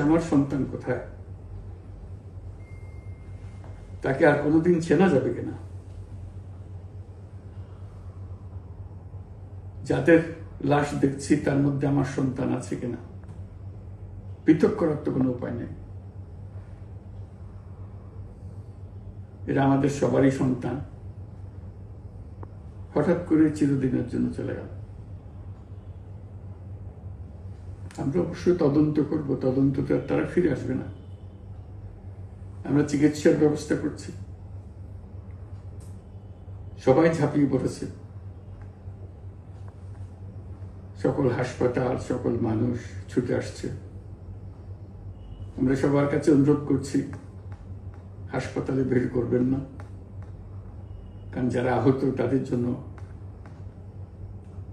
আমার সন্তান কোথায়, তাকে আর কোনোদিন চেনা যাবে কিনা? যাদের লাশ দেখছি তার মধ্যে আমার সন্তান আছে কিনা পৃথক করার তো কোনো উপায় নেই। এরা আমাদের সবারই সন্তান, হঠাৎ করে চিরদিনের জন্য চলে গেল। আমরা অবশ্যই তদন্ত করব, তদন্ততে তারা ফিরে আসবে না। আমরা চিকিৎসার ব্যবস্থা করছি, সবাই ঝাঁপিয়ে পড়েছে, সকল হাসপাতাল, সকল মানুষ ছুটে আসছে। আমরা সবার কাছে অনুরোধ করছি, হাসপাতালে ভিড় করবেন না, কারণ যারা আহত তাদের জন্য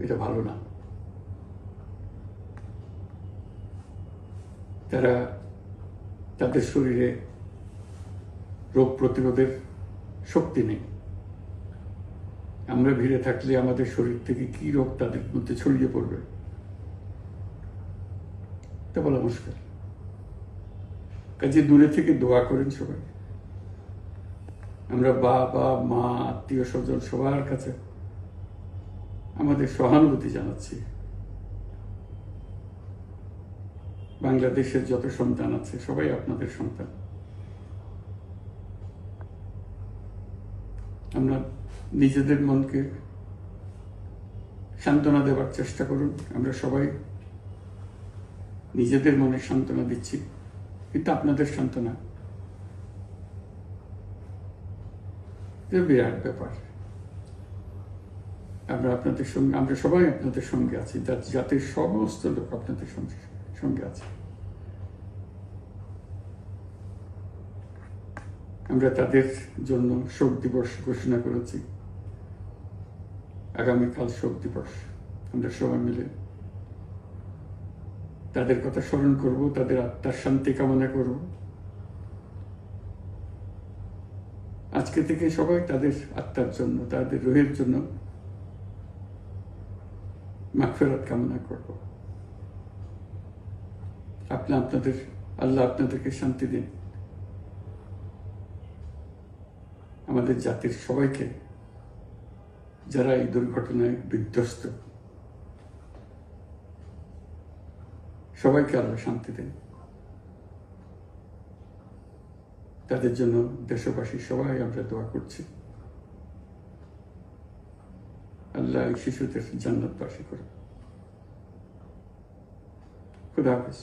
এটা ভালো না। তারা তাদের শরীরে রোগ প্রতিরোধের শক্তি নেই। আমরা ভিড়ে থাকলে আমাদের শরীর থেকে কি রোগ তাদের মধ্যে ছড়িয়ে পড়বে তা বলা মুশকিল। কাজে দূরে থেকে দোয়া করেন সবাই। আমরা বাবা মা আত্মীয় স্বজন সবার কাছে আমাদের সহানুভূতি জানাচ্ছি। বাংলাদেশের যত সন্তান আছে সবাই আপনাদের সন্তান। আমরা নিজেদের মনকে সান্ত্বনা দেওয়ার চেষ্টা করুন। আমরা সবাই নিজেদের মনে সান্ত্বনা দিচ্ছি, কিন্তু আপনাদের সান্ত্বনা বিরাট ব্যাপার। আমরা সবাই আপনাদের সঙ্গে আছি, জাতির সমস্ত লোক আপনাদের সঙ্গে আছে। আমরা তাদের জন্য শোক দিবস ঘোষণা করেছি। আগামীকাল শোক দিবস, আমরা সবাই মিলে তাদের কথা স্মরণ করব, তাদের আত্মার শান্তি কামনা করব। আজকে থেকে সবাই তাদের আত্মার জন্য, তাদের রুহের জন্য মাগফিরাত কামনা করব। আল্লাহ আপনাদেরকে শান্তি দিন। আমাদের জাতির সবাইকে, যারা এই দুর্ঘটনায় বিধ্বস্ত, সবাইকে আল্লাহ শান্তি দেন। তাদের জন্য দেশবাসী সবাই আমরা দোয়া করছি। আল্লাহ এই শিশুদের জান্নাতবাসী করে। খুদা হাফেজ।